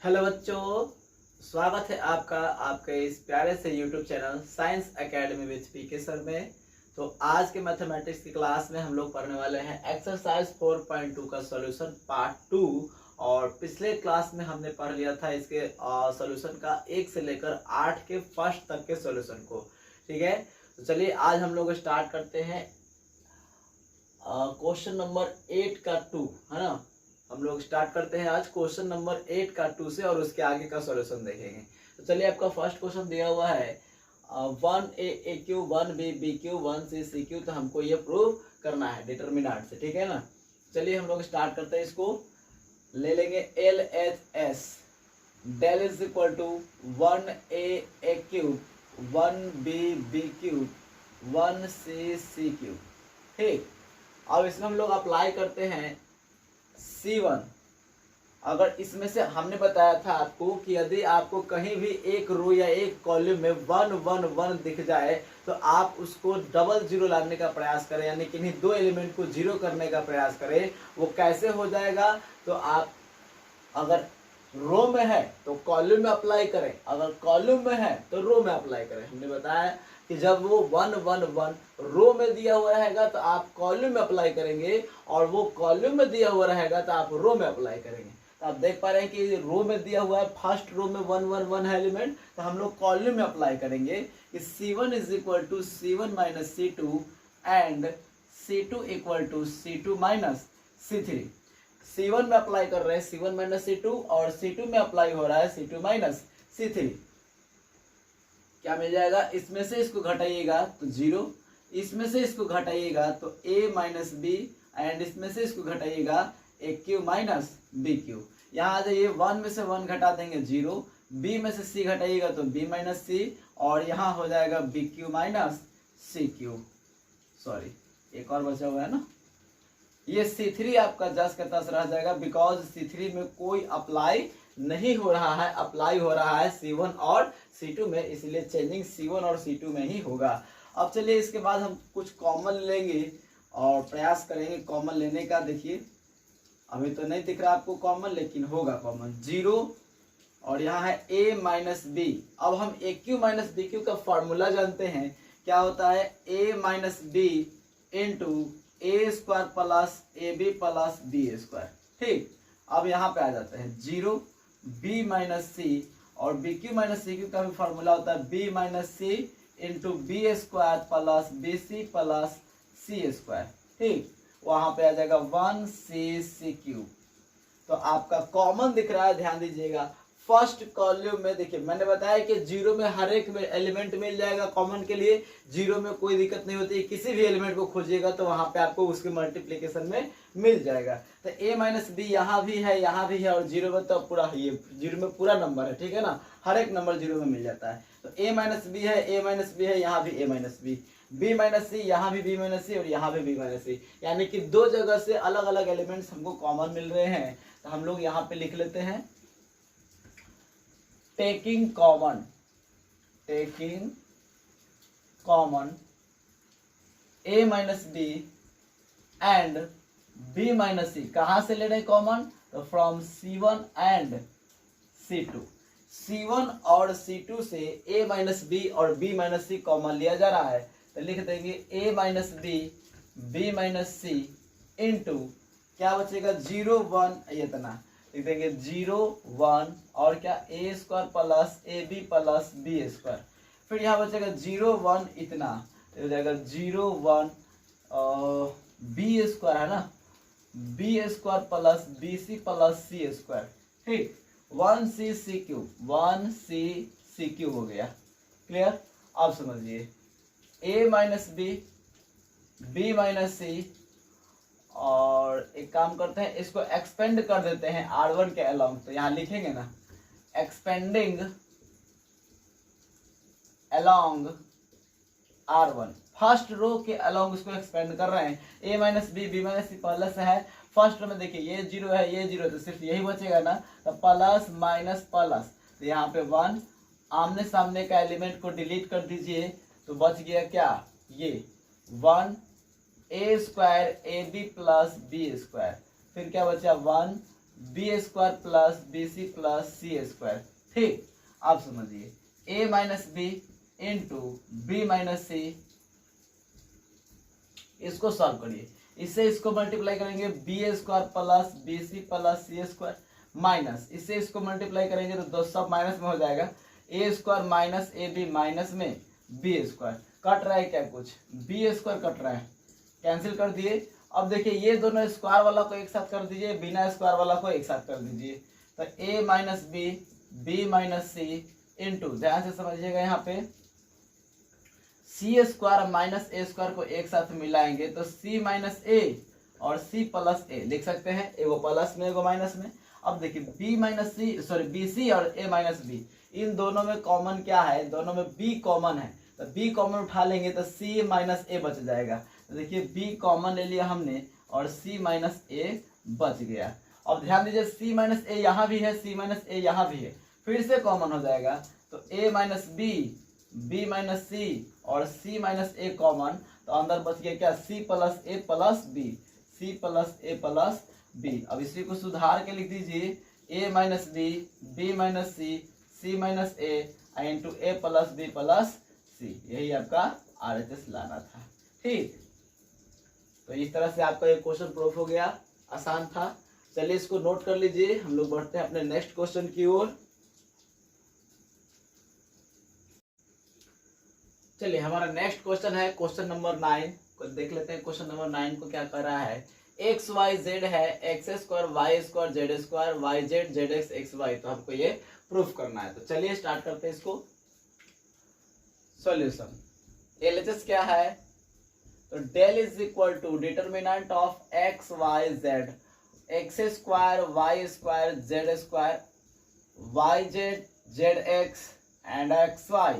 Hello बच्चों, स्वागत है आपका आपके इस प्यारे से YouTube channel science academy with PK sir में। तो आज के मैथमेटिक्स की क्लास में हम लोग पढ़ने वाले हैं एक्सरसाइज 4.2 का सॉल्यूशन पार्ट 2। और पिछले क्लास में हमने पढ़ लिया था इसके सॉल्यूशन का 1 से लेकर 8 के फर्स्ट तक के सॉल्यूशन को। ठीक है, तो चलिए आज हम लोग स्टार्ट करते हैं क्वेश्चन नंबर 8 का 2, है ना। हम लोग स्टार्ट करते हैं आज क्वेश्चन नंबर 8 का 2 से और उसके आगे का सॉल्यूशन देखेंगे। तो चलिए, आपका फर्स्ट क्वेश्चन दिया हुआ है 1a a Q 1b b Q 1c c Q. तो हमको ये प्रूव करना है डिटर्मिनेंट से, ठीक है ना। चलिए हम लोग स्टार्ट करते हैं, इसको ले लेंगे LHS del is equal to 1a a cube 1b b cube 1c c cube. ठीक, अब इसमें हम लोग अप्लाई करते हैं C1। अगर इसमें से हमने बताया था आपको कि यदि आपको कहीं भी एक रो या एक कॉलम में 1 1 1 दिख जाए तो आप उसको डबल जीरो लाने का प्रयास करें, यानी किन्हीं दो एलिमेंट को जीरो करने का प्रयास करें। वो कैसे हो जाएगा, तो आप अगर रो में है तो कॉलम में अप्लाई करें, अगर कॉलम में है तो रो में अप्लाई करें। हमने बताया कि जब वो 1 1 1 रो में दिया हुआ रहेगा तो आप कॉलम में अप्लाई करेंगे, और वो कॉलम में दिया हुआ रहेगा तो आप रो में अप्लाई करेंगे। तो आप देख पा रहे हैं कि रो में दिया हुआ है, फर्स्ट रो में 1 1 1 है एलिमेंट, तो हम लोग कॉलम में अप्लाई करेंगे कि C1 is equal to C1 minus C2 and C2 equal to C2 minus C3। C1 में अप्लाई कर रहे हैं C1 माइनस C2 और C2 में अप्लाई हो रहा है C2 माइनस C3। क्या मिल जाएगा, इसमें से इसको घटाइएगा तो 0, इसमें से इसको घटाइएगा तो a माइनस बी, एंड इसमें से इसको घटाइएगा a cube minus B cube. यहाँ आ जाइए, 1 में से 1 घटा देंगे 0, b में से c घटाइएगा तो b माइनस सी, और यहाँ हो जाएगा B Q minus C cube. Sorry, एक और बचा हुआ है ना, ये C3 आपका जस का तस रह जाएगा, बिकॉज C3 में कोई अप्लाई नहीं हो रहा है, अप्लाई हो रहा है C1 और C2 में, इसलिए चेंजिंग C1 और C2 में ही होगा। अब चलिए इसके बाद हम कुछ कॉमन लेंगे और प्रयास करेंगे कॉमन लेने का। देखिए अभी तो नहीं दिख रहा आपको कॉमन, लेकिन होगा कॉमन 0, और यहाँ है a माइनस बी। अब हम a cube minus B cube का फॉर्मूला जानते हैं, क्या होता है a minus B into A square plus A B plus B square. ठीक, अब यहाँ पे आ जाते हैं 0 बी माइनस सी, और B Q minus C Q का भी फॉर्मूला होता है B minus C into B square plus B C plus C square. ठीक, वहां पे आ जाएगा 1c सी क्यूब। तो आपका कॉमन दिख रहा है, ध्यान दीजिएगा। फर्स्ट कॉलम में देखिए, मैंने बताया कि 0 में हर एक में एलिमेंट मिल जाएगा कॉमन के लिए, 0 में कोई दिक्कत नहीं होती, किसी भी एलिमेंट को खोजिएगा तो वहां पे आपको उसके मल्टीप्लिकेशन में मिल जाएगा। तो a माइनस बी यहाँ भी है, यहाँ भी है, और 0 में तो पूरा ये 0 में पूरा नंबर है, ठीक है ना, हर एक नंबर 0 में मिल जाता है। तो a माइनस बी है, a माइनस बी है, यहाँ भी a minus B, b minus C, यहाँ भी b माइनस सी, और यहाँ भी b माइनस सी, यानी कि दो जगह से अलग अलग एलिमेंट्स हमको कॉमन मिल रहे हैं। तो हम लोग यहाँ पे लिख लेते हैं taking common a minus B and b minus C. कहाँ से ले रहे हैं कॉमन, तो from C1 and C2। C1 और C2 से a माइनस बी और b माइनस सी कॉमन लिया जा रहा है, तो लिख देंगे a minus B b minus C into क्या बचेगा 0 1, इतना लिख देंगे 0 1, और क्या a square plus A B plus B square. फिर यहाँ बचेगा 0 1, इतना हो जाएगा 0 1 बी स्क्वायर, है ना, B square plus B C plus C square. ठीक, 1c सी क्यूब, 1c सी क्यूब हो गया। क्लियर, अब समझिए a minus B B minus C, और एक काम करते हैं, इसको एक्सपेंड कर देते हैं R1 के अलोंग। तो यहाँ लिखेंगे ना, expanding along R1, first row के अलोंग इसको एक्सपेंड कर रहे हैं। a minus B B minus C पहले से है, फर्स्ट रो में देखिए ये 0 है, ये 0, तो सिर्फ यही बचेगा ना, तो प्लस माइनस प्लस, तो यहाँ पे 1, आमने सामने का एलिमेंट को डिलीट कर दीजिए, तो बच गया क्या, ये 1 a square A B plus B square. फिर क्या बचा 1 B square plus B C plus C square. ठीक, आप समझिए A minus B into B minus C, इसको सॉल्व करिए। इससे इसको मल्टीप्लाई करेंगे B square plus B C plus C square minus, इससे इसको मल्टीप्लाई करेंगे तो दो सब माइनस में हो जाएगा, A square minus A B minus में बी स्क्वायर। कट रहा है क्या, कुछ बी स्क्वायर कट रहा है, कैंसिल कर दिए। अब देखिए ये दोनों स्क्वायर वाला को एक साथ कर दीजिए, बिना स्क्वायर वाला को एक साथ कर दीजिए, तो ए minus B B minus C into, ध्यान से समझिएगा यहाँ पे सी स्क्वायर माइनस ए स्क्वायर को एक साथ मिलाएंगे तो सी माइनस ए और सी प्लस ए लिख सकते हैं, एगो प्लस में एगो माइनस में। अब देखिए बी माइनस सी सॉरी बी सी और ए माइनस बी, इन दोनों में कॉमन क्या है, दोनों में बी कॉमन है, तो बी कॉमन उठा लेंगे तो सी माइनस ए बच जाएगा। तो देखिए बी कॉमन ले लिया हमने और सी माइनस ए बच गया। अब ध्यान दीजिए सी माइनस ए यहाँ भी है, सी माइनस ए यहाँ भी है, फिर से कॉमन हो जाएगा, तो ए minus B B minus C और सी माइनस ए कॉमन, तो अंदर बच गया क्या, सी प्लस ए प्लस बी, सी प्लस ए प्लस बी। अब इसी को सुधार के लिख दीजिए ए माइनस बी बी माइनस सी माइनस ए इंटू ए प्लस बी प्लस सी, यही आपका RHS लाना था। ठीक, तो इस तरह से आपका ये क्वेश्चन प्रूफ हो गया, आसान था। चलिए इसको नोट कर लीजिए, हम लोग बढ़ते हैं अपने नेक्स्ट क्वेश्चन की ओर। चलिए हमारा नेक्स्ट क्वेश्चन है क्वेश्चन नंबर 9 को देख लेते हैं। क्वेश्चन नंबर 9 को क्या कर रहा है, एक्स वाई जेड है, X square Y square Z square Y Z Z X X Y, तो हमको ये प्रूफ करना है। तो चलिए स्टार्ट करते हैं इसको। सॉल्यूशन, एलएचएस क्या है, तो del is equal to determinant of X Y Z, X square Y square Z square Y Z Z X and X Y.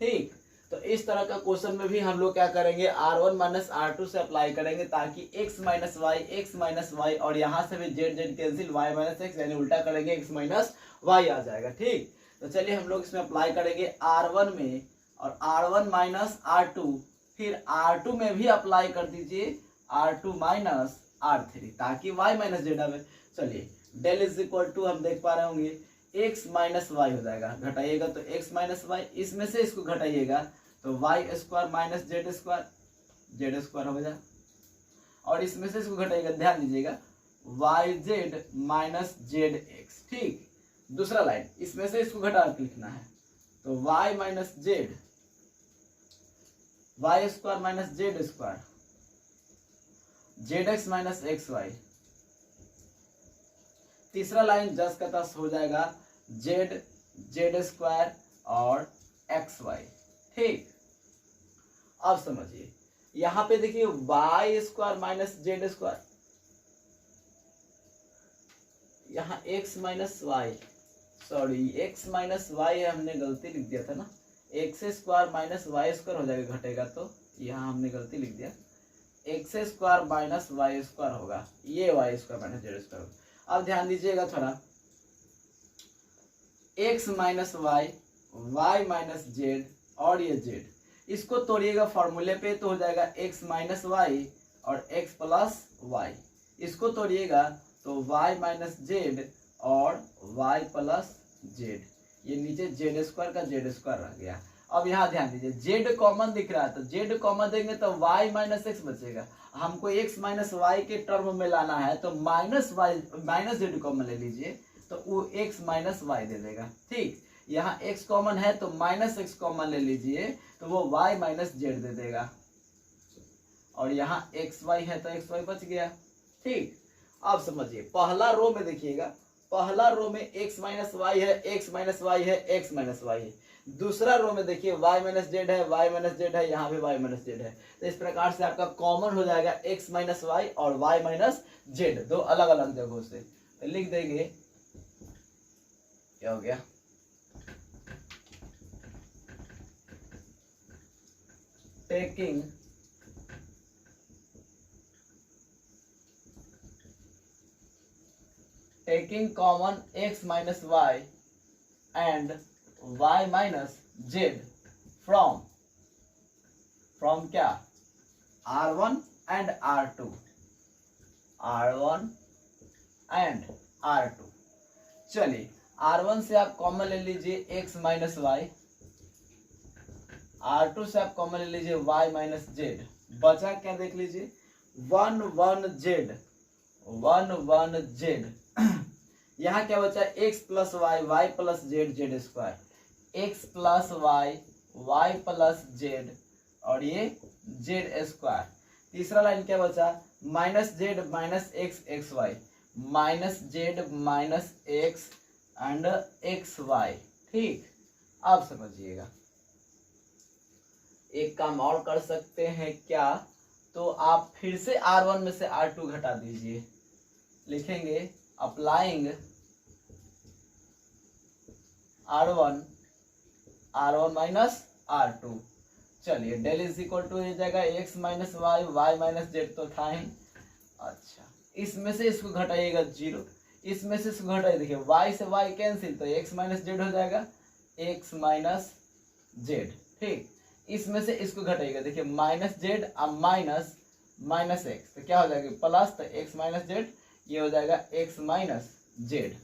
ठीक, तो इस तरह का क्वेश्चन में भी हम लोग क्या करेंगे, R1 माइनस R2 से अप्लाई करेंगे ताकि x माइनस वाई और यहाँ से भी Z Z cancel y minus x, यानी उल्टा करेंगे x माइनस वाई आ जाएगा। ठीक, तो चलिए हम लोग इसमें अप्लाई करेंगे R1 में और R1 माइनस R2, फिर R2 में भी अप्लाई कर दीजिए R2 माइनस R3 ताकि y माइनस जेड आवे। चलिए डेल इज इक्वल टू हम देख पा रहे होंगे x माइनस वाई हो जाएगा, घटाइएगा तो x माइनस वाई, इसमें से इसको घटाइएगा तो Y square minus Z square हो जाए, और इसमें से इसको घटाइएगा, ध्यान दीजिएगा Y Z minus Z X. ठीक, दूसरा लाइन इसमें से इसको घटा के लिखना है, तो Y minus Z Y square minus Z square Z X minus X Y. तीसरा लाइन जस का तस हो जाएगा जेड जेड स्क्वायर और एक्स वाई। ठीक, अब समझिए यहां पे देखिए Y square minus Z square, यहाँ X minus Y sorry X minus Y है, हमने गलती लिख दिया था ना, X square minus Y square हो जाएगा, घटेगा तो यहाँ हमने गलती लिख दिया, x square minus Y square होगा, ये Y square minus Z square होगा। अब ध्यान दीजिएगा थोड़ा, X minus Y Y minus Z और ये जेड, इसको तोड़िएगा फॉर्मूले पे तो हो जाएगा एक्स माइनस वाई और एक्स प्लस वाई, इसको तोड़िएगा तो वाई माइनस जेड और वाई प्लस जेड, ये नीचे जेड स्क्वायर का जेड स्क्वायर रह गया। अब यहाँ ध्यान दीजिए जेड कॉमन दिख रहा है, तो जेड कॉमन देंगे तो वाई माइनस एक्स बचेगा, हमको एक्स माइनस वाई के टर्म में लाना है तो minus Y minus Z common ले लीजिए तो वो एक्स माइनस वाई दे देगा। ठीक, यहाँ x कॉमन है तो माइनस एक्स कॉमन ले लीजिए तो वो y माइनस जेड दे देगा, और यहाँ एक्स वाई है तो एक्स वाई बच गया। ठीक, अब समझिए पहला रो में देखिएगा, पहला रो में x माइनस वाई है, x माइनस वाई है, x माइनस वाई है, दूसरा रो में देखिए y माइनस जेड है, y माइनस जेड है, यहाँ भी y माइनस जेड है, तो इस प्रकार से आपका कॉमन हो जाएगा x माइनस वाई और y माइनस जेड, दो अलग अलग जगहों से, तो लिख देंगे क्या हो गया, taking common x minus y and y minus z from क्या, R1 and R2 and R2। चलिए R1 से आप कॉमन ले लीजिए x माइनस वाई, R2 से आप कॉमन ले लीजिए y माइनस जेड, बचा क्या देख लीजिए 1 1 जेड, 1 1 जेड। यहाँ क्या बचा x plus Y, Y plus Z, Z square, x plus Y, Y plus Z और ये जेड स्क्वायर। तीसरा लाइन क्या बचा minus Z minus X X Y, minus Z minus X and X Y. ठीक, आप समझिएगा। एक काम और कर सकते हैं क्या, तो आप फिर से R1 में से R2 घटा दीजिए, लिखेंगे अप्लाइंग R1 माइनस R2। चलिए डेल इज इक्वल टू हो जाएगा X minus Y, Y minus Z तो था ही। अच्छा इसमें से इसको घटाइएगा 0, इसमें से इसको घटाइए, देखिए वाई से वाई कैंसिल तो एक्स माइनस जेड हो जाएगा, एक्स माइनस जेड। ठीक, इसमें से इसको घटाइएगा, देखिए माइनस जेड अब माइनस माइनस एक्स तो क्या हो जाएगा प्लस, तो एक्स माइनस जेड ये हो जाएगा एक्स माइनस जेड।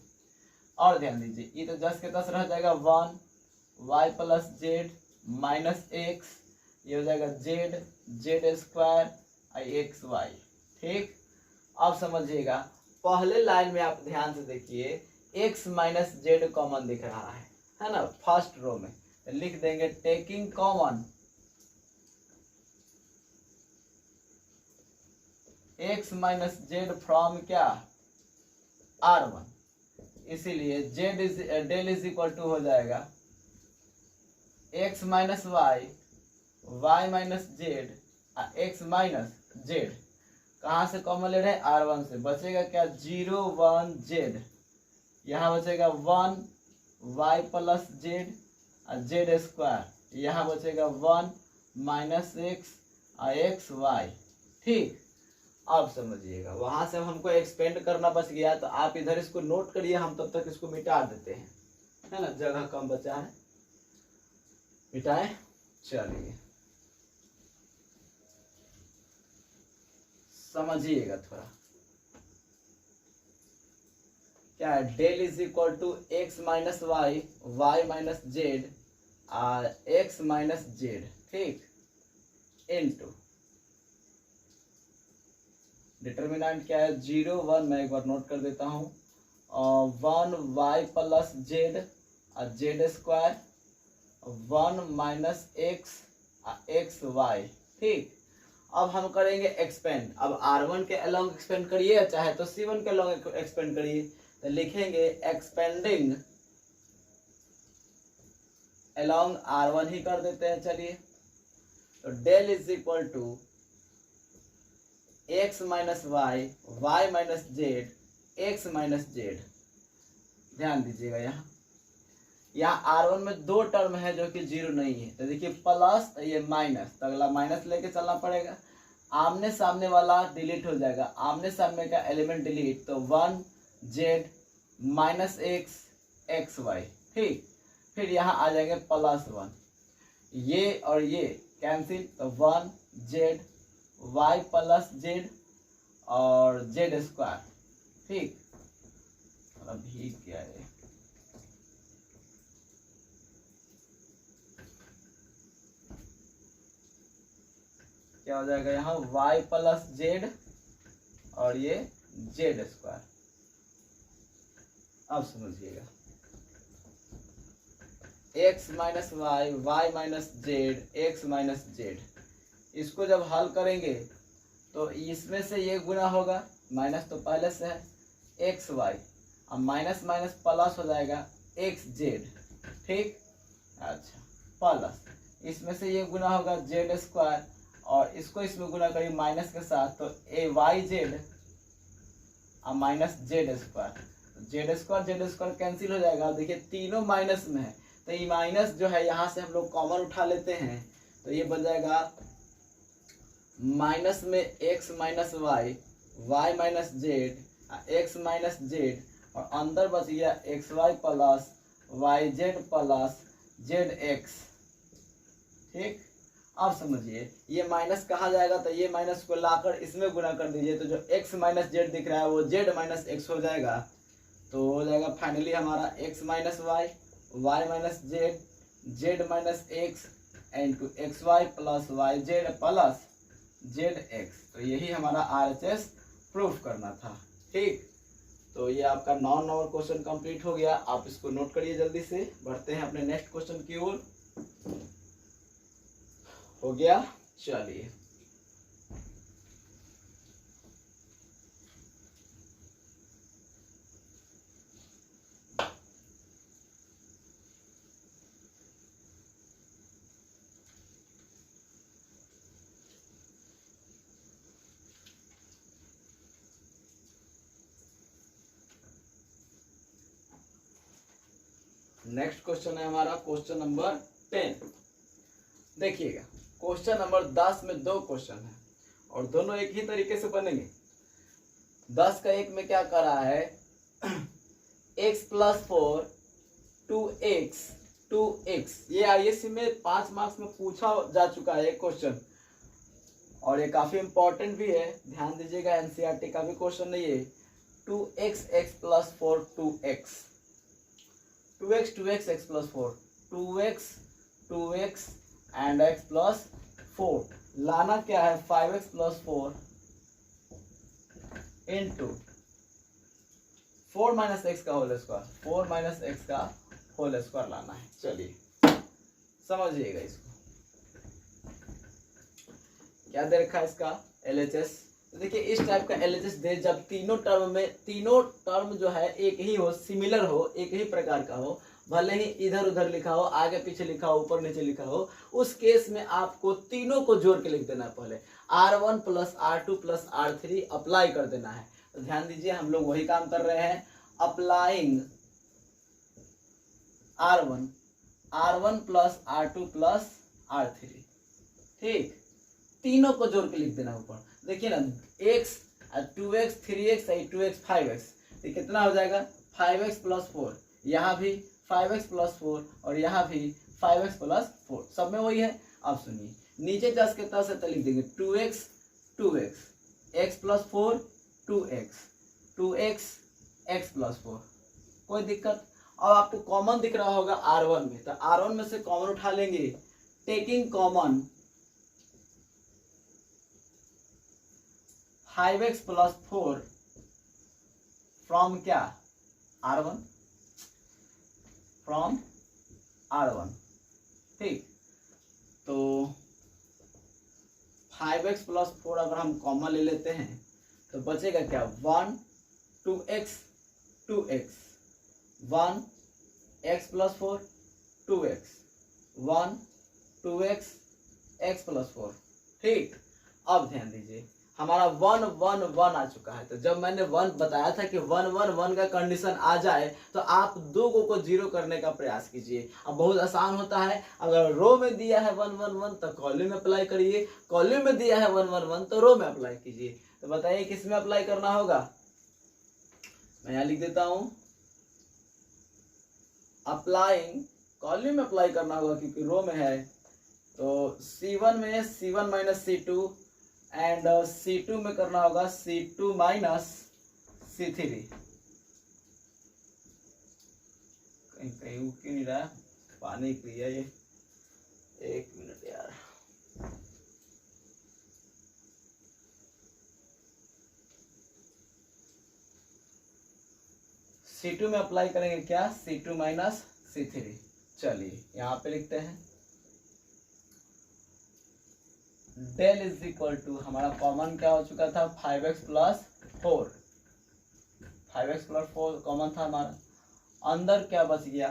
और ध्यान दीजिए ये तो 10 के 10 रह जाएगा 1 Y plus Z minus X, ये हो जाएगा Z, Z square X Y. ठीक, अब समझिएगा पहले लाइन में आप ध्यान से देखिए एक्स माइनस जेड कॉमन दिख रहा है ना, फर्स्ट रो में तो लिख देंगे taking common X minus Z from क्या R1, इसीलिए Z is del is equal to हो जाएगा X minus Y, Y minus Z, X minus Z. कहाँ से कॉमन ले रहे हैं R1 से, बचेगा क्या 0 1 जेड, यहाँ बचेगा 1 Y plus Z Z square, यहाँ बचेगा 1 माइनस एक्स एक्स वाई। ठीक, अब समझिएगा वहां से हमको एक्सपेंड करना बच गया, तो आप इधर इसको नोट करिए, हम तब तक इसको मिटा देते हैं, है ना, जगह कम बचा है, मिटाए। चलिए समझिएगा थोड़ा, क्या है del is equal to X minus Y, Y minus Z X minus Z. ठीक, इनटू डिटर्मिनेंट क्या है 0 1, मैं एक बार नोट कर देता हूँ 1 Y plus Z Z square, 1 minus X X Y. ठीक, अब हम करेंगे एक्सपेंड, अब R1 के अलोंग एक्सपेंड करिए, चाहे तो C1 के अलोंग एक्सपेंड करिए, तो लिखेंगे एक्सपेंडिंग अलोंग R1 ही कर देते हैं। चलिए तो del is equal to X minus Y, Y minus Z, X minus Z. ध्यान दीजिएगा यहाँ R1 में दो टर्म है जो कि 0 नहीं है, तो देखिए प्लस ये माइनस, तो अगला माइनस लेके चलना पड़ेगा, आमने सामने वाला डिलीट हो जाएगा, आमने सामने का एलिमेंट डिलीट, तो 1 Z minus X X Y. ठीक, फिर यहाँ आ जाएंगे प्लस 1, ये और ये कैंसिल, तो 1 जेड वाई प्लस जेड और जेड स्क्वायर। ठीक, अभी क्या है क्या हो जाएगा यहाँ वाई प्लस जेड और ये जेड स्क्वायर। अब समझिएगा X minus Y, Y minus Z, X minus Z, इसको जब हल करेंगे तो इसमें से ये गुना होगा, माइनस तो पहले से है, एक्स वाई, अब माइनस माइनस प्लस हो जाएगा एक्स जेड। ठीक, अच्छा प्लस इसमें से ये गुना होगा जेड स्क्वायर, और इसको इसमें गुना करिए माइनस के साथ, तो ए वाई जेड अब minus Z square, Z square cancel हो जाएगा। देखिए तीनों माइनस में है, तो ये माइनस जो है यहाँ से हम लोग कॉमन उठा लेते हैं, तो ये बन जाएगा माइनस में X minus Y, Y minus Z, X minus Z, और अंदर बच गया X Y plus Y Z plus Z X. ठीक, अब समझिए ये माइनस कहाँ जाएगा, तो ये माइनस को लाकर इसमें गुना कर दीजिए, तो जो एक्स माइनस जेड दिख रहा है वो जेड माइनस एक्स हो जाएगा। तो हो जाएगा फाइनली हमारा x minus Y, Y minus Z, Z minus X into X Y plus Y Z plus Z X. तो यही हमारा RHS प्रूफ करना था। ठीक, तो ये आपका 9 नंबर क्वेश्चन कंप्लीट हो गया। आप इसको नोट करिए जल्दी से। बढ़ते हैं अपने नेक्स्ट क्वेश्चन की ओर। हो गया, चलिए नेक्स्ट क्वेश्चन है हमारा क्वेश्चन नंबर 10। देखिएगा, क्वेश्चन नंबर 10 में 2 क्वेश्चन है और दोनों एक ही तरीके से बनेंगे। 10 का 1 में क्या कर रहा है, x प्लस 4 2x, ये ISC में 5 मार्क्स में पूछा जा चुका है एक क्वेश्चन और ये काफी इंपॉर्टेंट भी है, ध्यान दीजिएगा। NCERT का भी क्वेश्चन नहीं है। 2x x plus 4 2x 2x x plus 4 2x and x plus 4 लाना क्या है 5x plus 4 into 4 minus x का होल स्क्वायर, 4 माइनस एक्स का होल स्क्वायर लाना है। चलिए समझिएगा इसको। क्या दे रखा है इसका LHS। देखिए इस टाइप का LHS दे जब तीनों टर्म जो है एक ही हो, सिमिलर हो, एक ही प्रकार का हो, भले ही इधर उधर लिखा हो, आगे पीछे लिखा हो, ऊपर नीचे लिखा हो, उस केस में आपको तीनों को जोड़ के लिख देना है। पहले R1 plus R2 plus R3 apply कर देना है। तो ध्यान दीजिए हम लोग वही काम कर रहे हैं, applying R1 plus R2 plus R3। ठीक, तीनों को जोड़ के लिख देना ऊपर। देखिए ना, x 2x 3x 2x 5x, तो कितना हो जाएगा 5x प्लस 4, यहाँ भी 5x प्लस 4 और यहाँ भी 5x प्लस 4, सब में वही है। अब सुनिए, नीचे 10 के 10 है तो लिख देंगे 2x x plus 4 2x x plus 4, कोई दिक्कत। अब आपको कॉमन दिख रहा होगा R1 में, तो R1 में से कॉमन उठा लेंगे, taking common 5x plus 4 from क्या R1, फ्रॉम R1। ठीक, तो 5x प्लस 4 अगर हम कॉमन ले लेते हैं तो बचेगा क्या 1 2x 1 x plus 4 2x 1 2x x plus 4। ठीक, अब ध्यान दीजिए हमारा 1 1 1 आ चुका है। तो जब मैंने 1 बताया था कि 1 1 1 का कंडीशन आ जाए तो आप दो को जीरो करने का प्रयास कीजिए। अब बहुत आसान होता है, अगर रो में दिया है 1 1 1 तो कॉलम में अप्लाई करिए, कॉलम में दिया है 1 1 1 तो रो में अप्लाई कीजिए। तो बताइए किस में अप्लाई करना होगा। मैं यहाँ लिख देता हूँ, अप्लाइंग, कॉलम में अप्लाई करना होगा क्योंकि रो में है। तो C1 में C1 minus C2 and C2 में करना होगा C2 माइनस C3। कहीं कहीं उठ क्यों नहीं रहा, पानी पिया ये, 1 मिनट यार। C2 में अप्लाई करेंगे क्या C2 माइनस C3। चलिए यहाँ पे लिखते हैं, डेल इज इक्वल टू, हमारा कॉमन क्या हो चुका था 5x plus 4, 5x plus 4 common था हमारा। अंदर क्या बच गया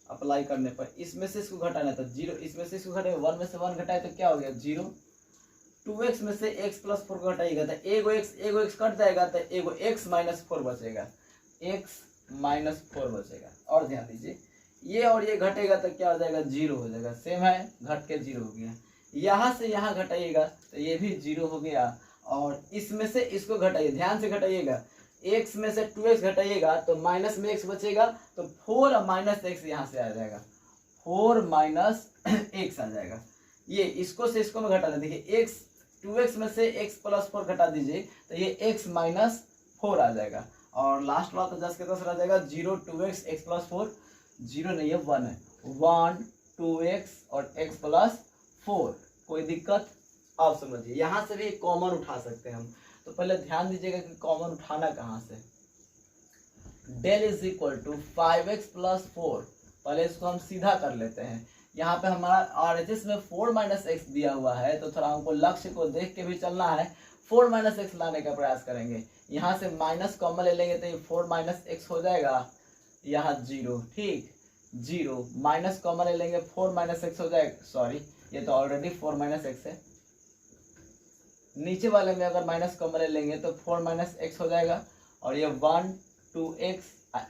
अप्लाई करने पर, इसमें से इसको घटाना था 0, इसमें से इसको घटाए 1 में से 1 घटाए तो क्या हो गया 0। 2x में से x प्लस 4 को घटाइएगा तो एगो x कट जाएगा तो एगो x माइनस 4 बचेगा, x माइनस 4 बचेगा। और ध्यान दीजिए ये और ये घटेगा तो क्या हो जाएगा 0 हो जाएगा, सेम है, घट के 0 हो गया। यहाँ से यहाँ घटाइएगा तो ये भी 0 हो गया और इसमें से इसको घटाइए, ध्यान से घटाइएगा, x में से 2x घटाइएगा तो माइनस में x बचेगा तो 4 माइनस x यहाँ से आ जाएगा, 4 माइनस x आ जाएगा। ये इसको से इसको में घटा दे, देखिए x 2x में से x प्लस 4 घटा दीजिए तो ये x माइनस 4 आ जाएगा और लास्ट वाला तो 10 के 10 रह जाएगा। 0 2x x प्लस 4, 0 नहीं है 1 है, 1 2x और x प्लस 4। कोई दिक्कत? आप समझिए, यहाँ से भी कॉमन उठा सकते हैं हम। तो पहले ध्यान दीजिएगा कि कॉमन उठाना कहाँ से। Del is equal to 5x plus 4। पहले इसको हम सीधा कर लेते हैं। यहाँ पे हमारा RHS में 4 माइनस एक्स दिया हुआ है, तो थोड़ा हमको लक्ष्य को देख के भी चलना है। 4 माइनस एक्स लाने का प्रयास करेंगे। यहाँ से माइनस कॉमन ले लेंगे तो ये 4 माइनस एक्स हो जाएगा, यहाँ 0, ठीक 0 माइनस कॉमन ले लेंगे 4 माइनस एक्स हो जाएगा। सॉरी, ये तो ऑलरेडी 4 माइनस एक्स है। नीचे वाले में अगर माइनस कॉमन ले लेंगे तो 4 माइनस एक्स हो जाएगा, और ये 1 2x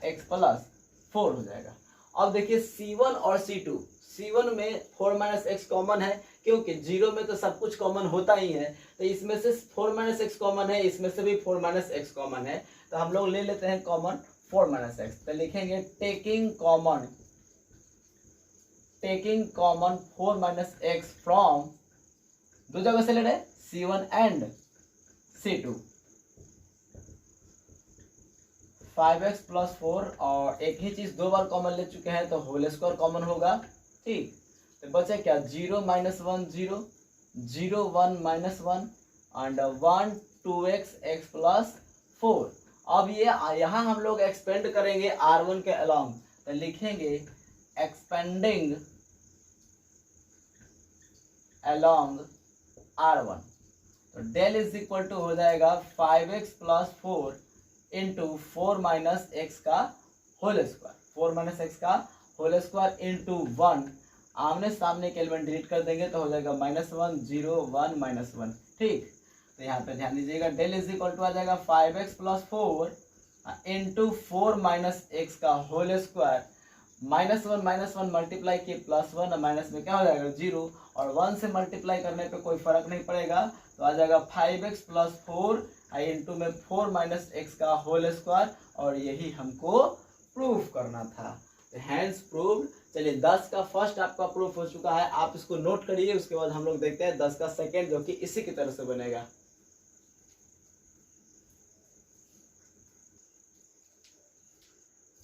x प्लस 4 हो जाएगा। अब देखिए C1 और C2, C1 में 4 माइनस एक्स कॉमन है, क्योंकि 0 में तो सब कुछ कॉमन होता ही है। तो इसमें से 4 माइनस एक्स कॉमन है, इसमें से भी 4 माइनस एक्स कॉमन है। तो हम लोग ले लेते हैं कॉमन 4 माइनस एक्स। तो लिखेंगे taking common 4 minus x from, दो जगह से ले रहे C1 and C2। 5x plus 4 और एक ही चीज 2 बार कॉमन ले चुके हैं, तो होल स्क्वायर कॉमन होगा, ठीक। तो बचे क्या, 0 minus 1 0, 0 1 minus 1 and 1 2x x plus 4। अब ये यहाँ हम लोग एक्सपेंड करेंगे R1 के अलोंग, तो लिखेंगे एक्सपेंडिंग अलोंग R1। तो डेल इज इक्वल टू हो जाएगा 5x plus 4 into 4 minus x का होल स्क्वायर, 4 माइनस एक्स का होल स्क्वायर इंटू 1। आमने सामने के एलिमेंट डिलीट कर देंगे तो हो जाएगा -1 0 1 -1, ठीक। तो यहाँ पे ध्यान दीजिएगा, डेल इज इक्वल टू आ जाएगा 5x plus 4 into 4 minus x का होल स्क्वायर। -1 मल्टीप्लाई किए +1, माइनस में क्या हो जाएगा 0, और 1 से मल्टीप्लाई करने पे कोई फर्क नहीं पड़ेगा, तो आ जाएगा 5x प्लस 4 इंटू में 4 माइनस एक्स का होल स्क्वायर। और यही हमको प्रूफ करना था, हैंड्स प्रूव्ड। चलिए 10 का फर्स्ट आपका प्रूफ हो चुका है, आप इसको नोट करिए। उसके बाद हम लोग देखते हैं 10 का सेकेंड, जो कि इसी की तरह से बनेगा।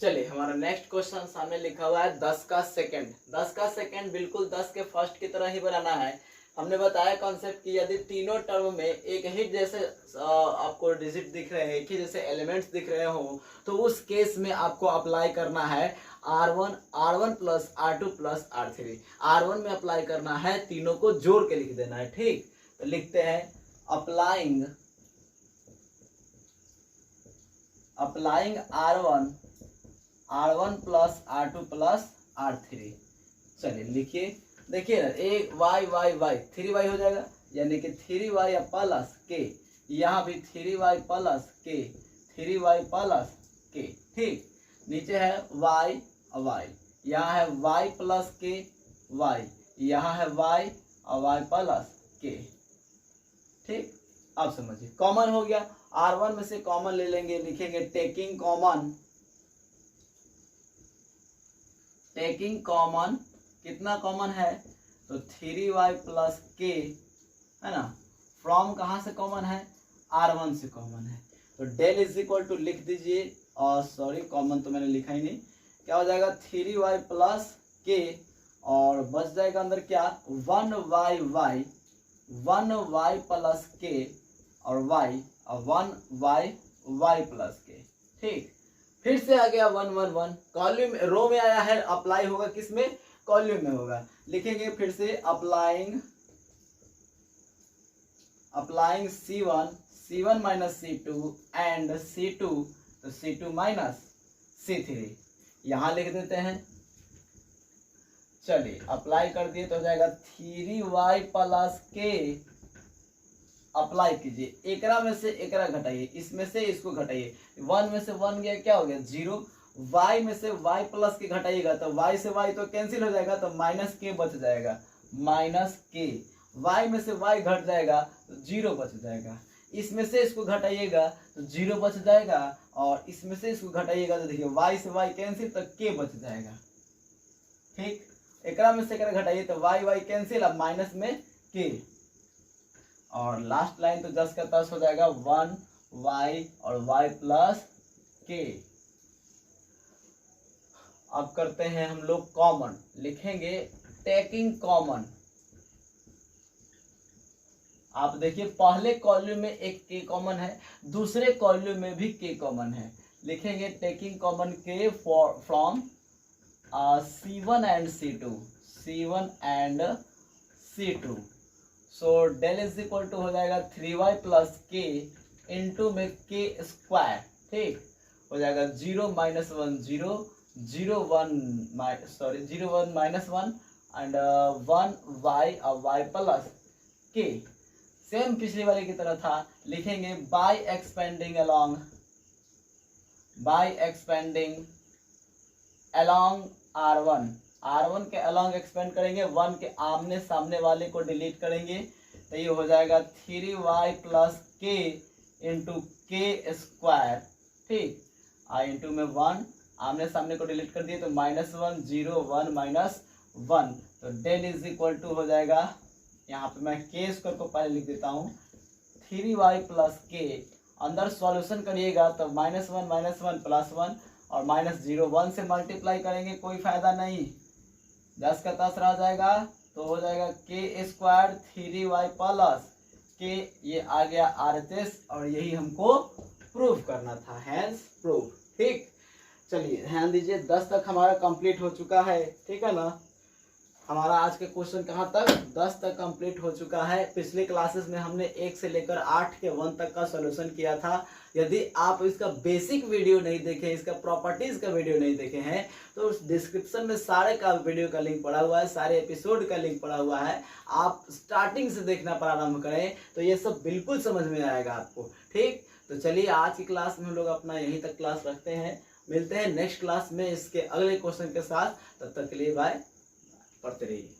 चलिए हमारा नेक्स्ट क्वेश्चन सामने लिखा हुआ है 10 का सेकंड। 10 का सेकंड बिल्कुल 10 के फर्स्ट की तरह ही बनाना है। हमने बताया कॉन्सेप्ट कि यदि तीनों टर्म में एक ही जैसे आपको डिजिट दिख रहे हैं, एक ही जैसे एलिमेंट्स दिख रहे हो, तो उस केस में आपको अप्लाई करना है R1 plus R2 plus R3। R1 में अप्लाई करना है, तीनों को जोड़ के लिख देना है, ठीक। तो लिखते हैं applying R1 plus R2 plus R3। चलिए लिखिए, देखिए ना, एक y 3y हो जाएगा, यानी कि 3y प्लस के, यहाँ भी 3y प्लस के, 3y प्लस के, ठीक। नीचे है y, यहाँ है y प्लस के y, यहाँ है y और y प्लस के, ठीक। अब समझिए कॉमन हो गया। R1 में से कॉमन ले लेंगे, लिखेंगे टेकिंग कॉमन, कितना कॉमन है, तो 3y प्लस के, है ना। फ्रॉम कहाँ से कॉमन है, R1 से कॉमन है। तो डेल इज इक्वल टू लिख दीजिए, और सॉरी कॉमन तो मैंने लिखा ही नहीं, क्या हो जाएगा 3y प्लस के, और बच जाएगा अंदर क्या 1y प्लस के, और y और 1y प्लस के, ठीक। फिर से आ गया 1 1 1, कॉलम रो में आया है, अप्लाई होगा किस में, कॉलम में होगा। लिखेंगे फिर से applying C1 minus C2 and C2, तो C2 माइनस C3 यहाँ लिख देते हैं। चलिए अप्लाई कर दिए तो हो जाएगा 3y प्लस के, अप्लाई कीजिए, एकरा में से एकरा घटाइए, इसमें से इसको घटाइए, 1 में से 1 गया, क्या हो गया 0, y में से y प्लस के घटाइएगा तो y से y तो कैंसिल हो जाएगा, तो माइनस के बच जाएगा, माइनस के, y में से y घट जाएगा तो 0 बच जाएगा, इसमें से इसको घटाइएगा तो 0 बच जाएगा, और इसमें से इसको घटाइएगा तो देखिए y से y कैंसिल तो k बच जाएगा, ठीक। एकरा में से एकरा घटाइए तो y कैंसिल, अब माइनस में k, और लास्ट लाइन तो 10 का 10 हो जाएगा 1y और y प्लस के। अब करते हैं हम लोग कॉमन, लिखेंगे टेकिंग कॉमन। आप देखिए पहले कॉलम में एक के कॉमन है, दूसरे कॉलम में भी के कॉमन है। लिखेंगे taking common K from C1 and C2, C1 and C2। So del is equal to हो जाएगा 3y प्लस के इंटू में के स्क्वायर, ठीक हो जाएगा 0 - 1 0 0 1 सॉरी 0 1 -1 एंड 1y और y प्लस के। सेम पिछली वाले की तरह था, लिखेंगे bye expanding along R1, R1 के अलोंग एक्सपेंड करेंगे, 1 के आमने सामने वाले को डिलीट करेंगे, तो ये हो जाएगा 3y प्लस के इंटू के स्क्वायर, ठीक इंटू में 1 आमने सामने को डिलीट कर दिए तो -1 0 1 -1, तो डेल इज इक्वल टू हो जाएगा, यहाँ पे मैं के स्क्वायर को पहले लिख देता हूँ 3y प्लस के, अंदर सॉल्यूशन करिएगा तो -1 प्लस 1 और -0 1 से मल्टीप्लाई करेंगे, कोई फायदा नहीं, 10 का 10 रह जाएगा, तो हो जाएगा के स्क्वायर 3y प्लस के, ये आ गया RHS और यही हमको प्रूव करना था, हैंस प्रूव। ठीक, चलिए ध्यान दीजिए 10 तक हमारा कंप्लीट हो चुका है, ठीक है ना। हमारा आज के क्वेश्चन कहाँ तक 10 तक कंप्लीट हो चुका है। पिछले क्लासेस में हमने 1 से लेकर 8 के 1 तक का सॉल्यूशन किया था। यदि आप इसका बेसिक वीडियो नहीं देखे, इसका प्रॉपर्टीज का वीडियो नहीं देखे हैं, तो डिस्क्रिप्शन में सारे का वीडियो का लिंक पड़ा हुआ है, सारे एपिसोड का लिंक पड़ा हुआ है, आप स्टार्टिंग से देखना प्रारंभ करें तो ये सब बिल्कुल समझ में आएगा आपको। ठीक, तो चलिए आज की क्लास में हम लोग अपना यहीं तक क्लास रखते हैं, मिलते हैं नेक्स्ट क्लास में इसके अगले क्वेश्चन के साथ। तब तक के लिए बाय, पढ़ते रहिए।